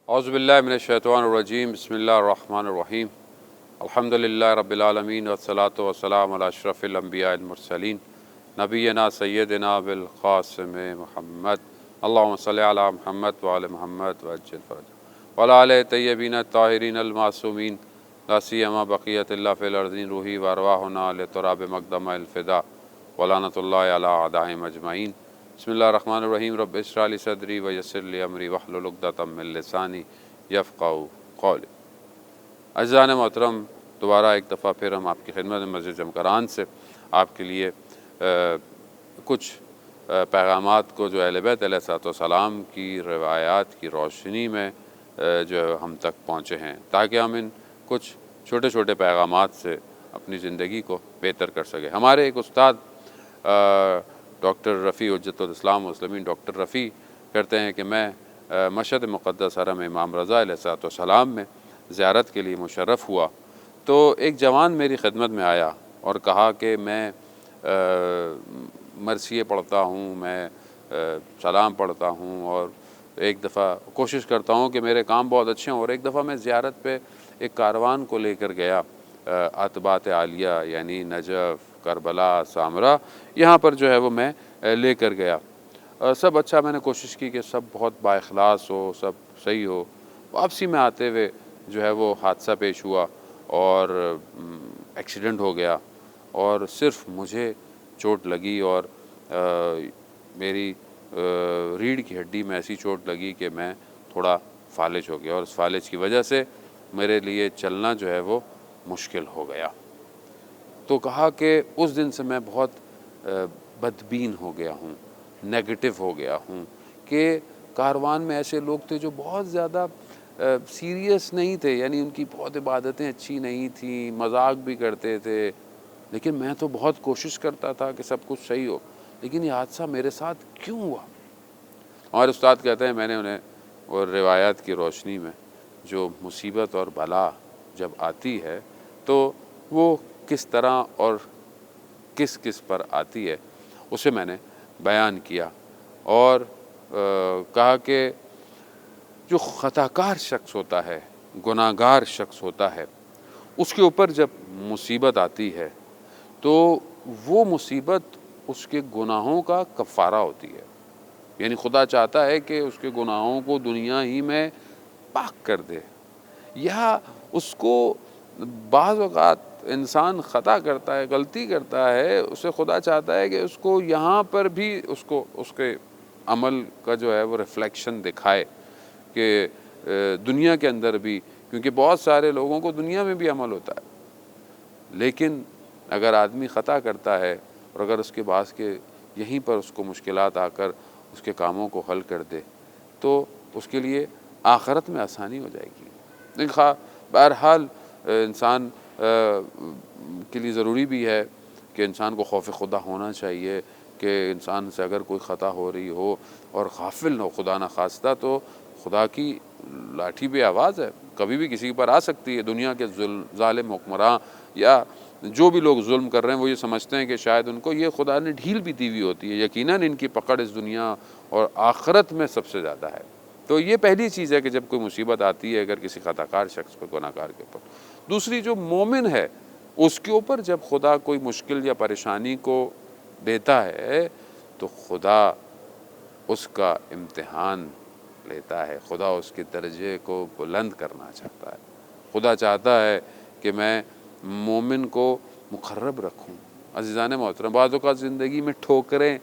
اعوذ باللہ من الشیطان الرجیم بسم اللہ الرحمن الرحیم الحمدللہ رب العالمین والصلاة والسلام علی اشرف الانبیاء المرسلین نبینا سیدنا بالقاسم محمد اللہم صلی علی محمد وعلی محمد وعجل فرج وعلی آلہ طیبین الطاہرین المعصومین لا سیما بقیت اللہ فی الارضین روحی وارواحنا لتراب مقدم الفدا ولعنۃ اللہ علی اعدائہم اجمعین بسم اللہ الرحمن الرحیم رب اشرح لی صدری ویسر لی امری واحلل عقدۃ من لسانی یفقہوا قولی۔ عزیزان محترم، دوبارہ ایک دفعہ پھر ہم آپ کی خدمت میں مسجد جمکران سے آپ کے لیے کچھ پیغامات کو جو اہل بیت علیہ الصلوۃ والسلام کی روایات کی روشنی میں جو ہم تک پہنچے ہیں، تاکہ ہم ان کچھ چھوٹے چھوٹے پیغامات سے اپنی زندگی کو بہتر کر سکیں۔ ہمارے ایک استاد ڈاکٹر رفیع حجت الاسلام والمسلمین ڈاکٹر رفیع کہتے ہیں کہ میں مشہد مقدس حرم امام رضا علیہ الصلوۃ والسلام میں زیارت کے لیے مشرف ہوا تو ایک جوان میری خدمت میں آیا اور کہا کہ میں مرثیے پڑھتا ہوں، میں سلام پڑھتا ہوں اور ایک دفعہ کوشش کرتا ہوں کہ میرے کام بہت اچھے ہوں، اور ایک دفعہ میں زیارت پہ ایک کاروان کو لے کر گیا عتبات عالیہ یعنی نجف، کربلا، سامرا، یہاں پر جو ہے وہ میں لے کر گیا۔ سب اچھا، میں نے کوشش کی کہ سب بہت با اخلاص ہو، سب صحیح ہو۔ واپسی میں آتے ہوئے جو ہے وہ حادثہ پیش ہوا اور ایکسیڈنٹ ہو گیا، اور صرف مجھے چوٹ لگی اور میری ریڑھ کی ہڈی میں ایسی چوٹ لگی کہ میں تھوڑا فالج ہو گیا، اور اس فالج کی وجہ سے میرے لیے چلنا جو ہے وہ مشکل ہو گیا۔ تو کہا کہ اس دن سے میں بہت بدبین ہو گیا ہوں، نیگیٹو ہو گیا ہوں، کہ کاروان میں ایسے لوگ تھے جو بہت زیادہ سیریس نہیں تھے، یعنی ان کی بہت عبادتیں اچھی نہیں تھیں، مذاق بھی کرتے تھے، لیکن میں تو بہت کوشش کرتا تھا کہ سب کچھ صحیح ہو، لیکن یہ حادثہ میرے ساتھ کیوں ہوا؟ اور استاد کہتے ہیں میں نے انہیں اور روایات کی روشنی میں جو مصیبت اور بلا جب آتی ہے تو وہ کس طرح اور کس کس پر آتی ہے اسے میں نے بیان کیا، اور کہا کہ جو خطا کار شخص ہوتا ہے، گناہ گار شخص ہوتا ہے، اس کے اوپر جب مصیبت آتی ہے تو وہ مصیبت اس کے گناہوں کا کفارہ ہوتی ہے، یعنی خدا چاہتا ہے کہ اس کے گناہوں کو دنیا ہی میں پاک کر دے، یا اس کو بعض اوقات انسان خطا کرتا ہے، غلطی کرتا ہے، اسے خدا چاہتا ہے کہ اس کو یہاں پر بھی اس کے عمل کا جو ہے وہ ریفلیکشن دکھائے، کہ دنیا کے اندر بھی، کیونکہ بہت سارے لوگوں کو دنیا میں بھی عمل ہوتا ہے، لیکن اگر آدمی خطا کرتا ہے اور اگر اس کے بعد کے یہیں پر اس کو مشکلات آ کر اس کے کاموں کو حل کر دے تو اس کے لیے آخرت میں آسانی ہو جائے گی۔ لیکن بہرحال انسان کے لیے ضروری بھی ہے کہ انسان کو خوف خدا ہونا چاہیے، کہ انسان سے اگر کوئی خطا ہو رہی ہو اور غافل ہو خدا نخواستہ، تو خدا کی لاٹھی بے آواز ہے، کبھی بھی کسی پر آ سکتی ہے۔ دنیا کے ظالم حکمراں یا جو بھی لوگ ظلم کر رہے ہیں وہ یہ سمجھتے ہیں کہ شاید ان کو یہ خدا نے ڈھیل بھی دی ہوئی ہوتی ہے، یقیناً ان کی پکڑ اس دنیا اور آخرت میں سب سے زیادہ ہے۔ تو یہ پہلی چیز ہے کہ جب کوئی مصیبت آتی ہے اگر کسی خطا کار شخص پر، گناہ گار کے اوپر۔ دوسری، جو مومن ہے اس کے اوپر جب خدا کوئی مشکل یا پریشانی کو دیتا ہے تو خدا اس کا امتحان لیتا ہے، خدا اس کے درجے کو بلند کرنا چاہتا ہے۔ خدا چاہتا ہے کہ میں مومن کو مقرب رکھوں۔ عزیزان محترم، بعض اوقات زندگی میں ٹھوکریں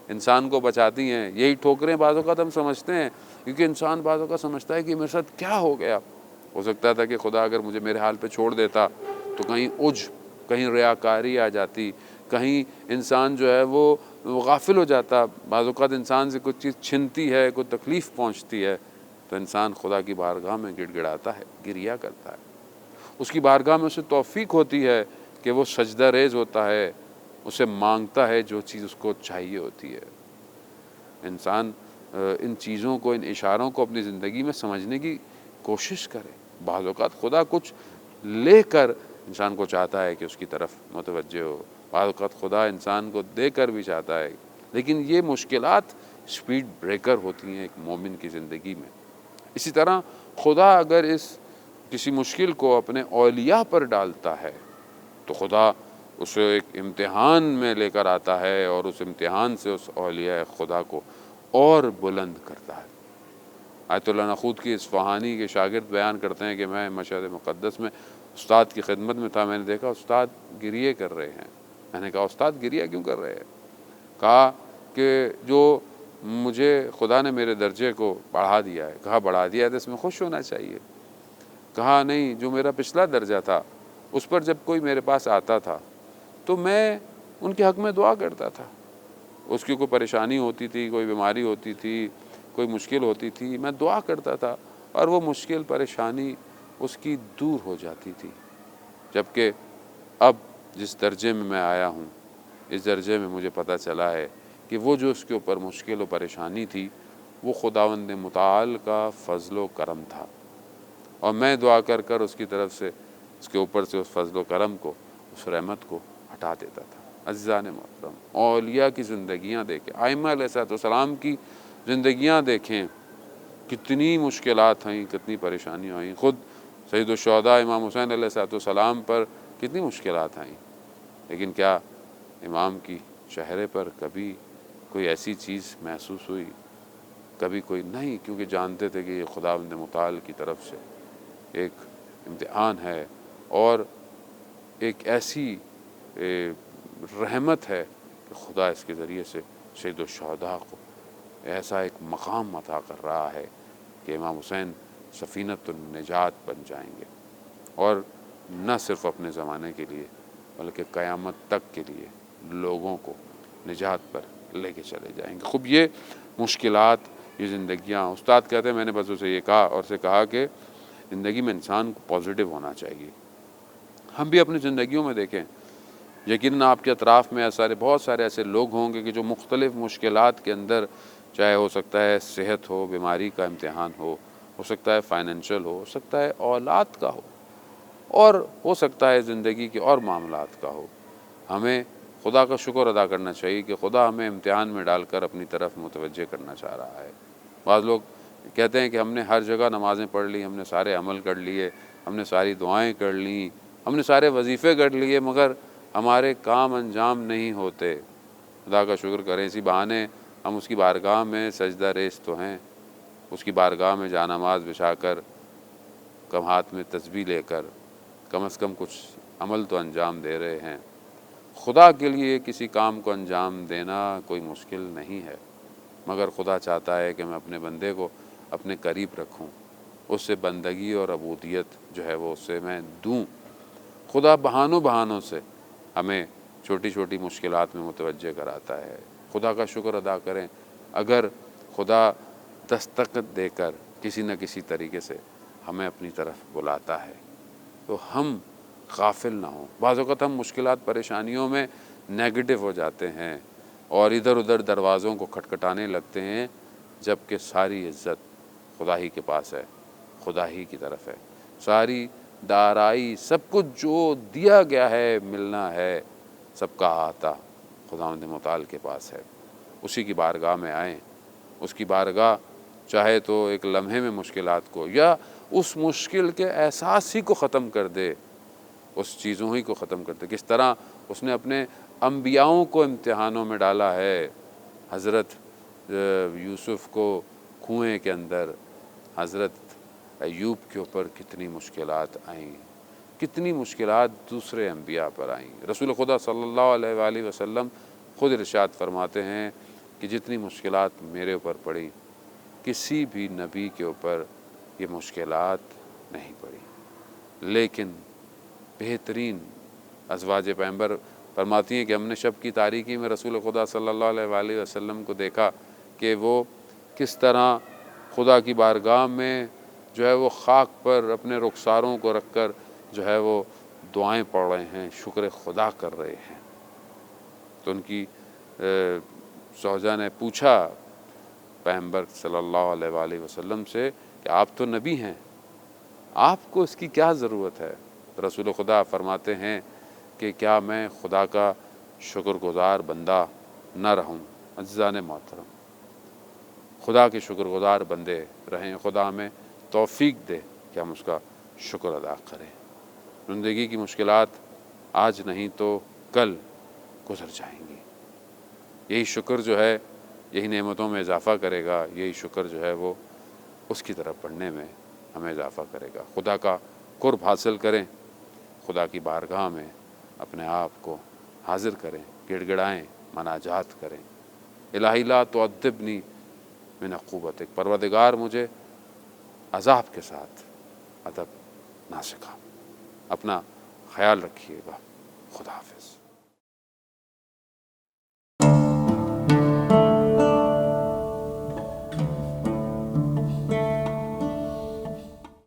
انسان کو بچاتی ہیں، یہی ٹھوکریں بعض اوقات ہم سمجھتے ہیں، کیونکہ انسان بعض اوقات سمجھتا ہے کہ میرے ساتھ کیا ہو گیا، ہو سکتا تھا کہ خدا اگر مجھے میرے حال پہ چھوڑ دیتا تو کہیں عجب، کہیں ریاکاری آ جاتی، کہیں انسان جو ہے وہ غافل ہو جاتا، بعض اوقات انسان سے کچھ چیز چھنتی ہے، کوئی تکلیف پہنچتی ہے تو انسان خدا کی بارگاہ میں گڑ گڑاتا ہے، گریہ کرتا ہے، اس کی بارگاہ میں اسے توفیق ہوتی ہے کہ وہ سجدہ ریز ہوتا ہے، اسے مانگتا ہے جو چیز اس کو چاہیے ہوتی ہے۔ انسان ان چیزوں کو، ان اشاروں کو اپنی زندگی میں سمجھنے کی کوشش کرے۔ بعض اوقات خدا کچھ لے کر انسان کو چاہتا ہے کہ اس کی طرف متوجہ ہو، بعض اوقات خدا انسان کو دے کر بھی چاہتا ہے، لیکن یہ مشکلات سپیڈ بریکر ہوتی ہیں ایک مومن کی زندگی میں۔ اسی طرح خدا اگر اس کسی مشکل کو اپنے اولیاء پر ڈالتا ہے تو خدا اسے ایک امتحان میں لے کر آتا ہے اور اس امتحان سے اس اولیاء خدا کو اور بلند کرتا ہے۔ آیت اللہ نخود کی اصفہانی کے شاگرد بیان کرتے ہیں کہ میں مشہد مقدس میں استاد کی خدمت میں تھا، میں نے دیکھا استاد گریے کر رہے ہیں۔ میں نے کہا استاد گریہ کیوں کر رہے ہیں؟ کہا کہ جو مجھے خدا نے میرے درجے کو بڑھا دیا ہے۔ کہا بڑھا دیا ہے تو اس میں خوش ہونا چاہیے۔ کہا نہیں، جو میرا پچھلا درجہ تھا اس پر جب کوئی میرے پاس آتا تھا تو میں ان کے حق میں دعا کرتا تھا۔ اس کی کوئی پریشانی ہوتی تھی، کوئی بیماری ہوتی تھی، کوئی مشکل ہوتی تھی، میں دعا کرتا تھا اور وہ مشکل پریشانی اس کی دور ہو جاتی تھی۔ جبکہ اب جس درجے میں آیا ہوں، اس درجے میں مجھے پتہ چلا ہے کہ وہ جو اس کے اوپر مشکل و پریشانی تھی وہ خداوند متعال کا فضل و کرم تھا، اور میں دعا کر کر اس کی طرف سے اس کے اوپر سے اس فضل و کرم کو، اس رحمت کو ہٹا دیتا تھا۔ عزیزان محترم، اولیاء کی زندگیاں دیکھیں، ائمہ علیہ السلام کی زندگیاں دیکھیں، کتنی مشکلات آئیں، کتنی پریشانیاں آئیں۔ خود سید الشہداء امام حسین علیہ السلام پر کتنی مشکلات آئیں، لیکن کیا امام کی چہرے پر کبھی کوئی ایسی چیز محسوس ہوئی؟ کبھی کوئی نہیں، کیونکہ جانتے تھے کہ یہ خداوند متعال کی طرف سے ایک امتحان ہے اور ایک ایسی رحمت ہے کہ خدا اس کے ذریعے سے سید الشہداء کو ایسا ایک مقام عطا کر رہا ہے کہ امام حسین سفینۃ النجات بن جائیں گے، اور نہ صرف اپنے زمانے کے لیے بلکہ قیامت تک کے لیے لوگوں کو نجات پر لے کے چلے جائیں گے۔ خوب یہ مشکلات، یہ زندگیاں، استاد کہتے ہیں، میں نے بس اسے یہ کہا اور اسے کہا کہ زندگی میں انسان کو پازیٹیو ہونا چاہیے۔ ہم بھی اپنی زندگیوں میں دیکھیں، یقیناً آپ کے اطراف میں بہت سارے ایسے لوگ ہوں گے کہ جو مختلف مشکلات کے اندر، چاہے ہو سکتا ہے صحت ہو، بیماری کا امتحان ہو سکتا ہے فائنینشل ہو سکتا ہے اولاد کا اور ہو سکتا ہے زندگی کے اور معاملات کا ہو۔ ہمیں خدا کا شکر ادا کرنا چاہیے کہ خدا ہمیں امتحان میں ڈال کر اپنی طرف متوجہ کرنا چاہ رہا ہے۔ بعض لوگ کہتے ہیں کہ ہم نے ہر جگہ نمازیں پڑھ لی، ہم نے سارے عمل کر لیے، ہم نے ساری دعائیں کر لیں، ہم نے سارے وظیفے کر لیے، مگر ہمارے کام انجام نہیں ہوتے۔ خدا کا شکر کریں، اسی بہانے ہم اس کی بارگاہ میں سجدہ ریز تو ہیں، اس کی بارگاہ میں جا نماز بچھا کر، کم ہاتھ میں تسبیح لے کر کم از کم کچھ عمل تو انجام دے رہے ہیں۔ خدا کے لیے کسی کام کو انجام دینا کوئی مشکل نہیں ہے، مگر خدا چاہتا ہے کہ میں اپنے بندے کو اپنے قریب رکھوں، اس سے بندگی اور عبودیت جو ہے وہ اس سے میں دوں۔ خدا بہانوں سے ہمیں چھوٹی چھوٹی مشکلات میں متوجہ کراتا ہے۔ خدا کا شکر ادا کریں، اگر خدا دستخط دے کر کسی نہ کسی طریقے سے ہمیں اپنی طرف بلاتا ہے تو ہم غافل نہ ہوں۔ بعض اوقات ہم مشکلات پریشانیوں میں نیگیٹو ہو جاتے ہیں اور ادھر ادھر دروازوں کو کھٹکھٹانے لگتے ہیں، جبکہ ساری عزت خدا ہی کے پاس ہے، خدا ہی کی طرف ہے۔ ساری دارائی، سب کچھ جو دیا گیا ہے، ملنا ہے، سب کا احاطہ خداوند متعال کے پاس ہے۔ اسی کی بارگاہ میں آئیں، اس کی بارگاہ چاہے تو ایک لمحے میں مشکلات کو یا اس مشکل کے احساس ہی کو ختم کر دے، اس چیزوں ہی کو ختم کر دے۔ کس طرح اس نے اپنے انبیاؤں کو امتحانوں میں ڈالا ہے۔ حضرت یوسف کو کنویں کے اندر، حضرت ایوب کے اوپر کتنی مشکلات آئیں، کتنی مشکلات دوسرے انبیاء پر آئیں۔ رسول خدا صلی اللہ علیہ وآلہ وسلم خود ارشاد فرماتے ہیں کہ جتنی مشکلات میرے اوپر پڑی، کسی بھی نبی کے اوپر یہ مشکلات نہیں پڑی، لیکن بہترین ازواج پیغمبر فرماتی ہیں کہ ہم نے شب کی تاریکی میں رسول خدا صلی اللہ علیہ وآلہ وسلم کو دیکھا کہ وہ کس طرح خدا کی بارگاہ میں جو ہے وہ خاک پر اپنے رخساروں کو رکھ کر جو ہے وہ دعائیں پڑھ رہے ہیں، شکر خدا کر رہے ہیں۔ تو ان کی زوجہ نے پوچھا پیغمبر صلی اللہ علیہ وآلہ وسلم سے کہ آپ تو نبی ہیں، آپ کو اس کی کیا ضرورت ہے؟ رسول خدا فرماتے ہیں کہ کیا میں خدا کا شکر گزار بندہ نہ رہوں؟ عزیزان محترم، خدا کے شکر گزار بندے رہیں، خدا ہمیں توفیق دے کہ ہم اس کا شکر ادا کریں۔ زندگی کی مشکلات آج نہیں تو کل گزر جائیں گی۔ یہی شکر جو ہے یہی نعمتوں میں اضافہ کرے گا، یہی شکر جو ہے وہ اس کی طرف بڑھنے میں ہمیں اضافہ کرے گا۔ خدا کا قرب حاصل کریں، خدا کی بارگاہ میں اپنے آپ کو حاضر کریں، گڑ گڑائیں، مناجات کریں۔ الہی لا تعذبنی من عقوبتک، پروردگار مجھے عذاب کے ساتھ ادب نہ سکھا۔ اپنا خیال رکھیے گا۔ خدا حافظ۔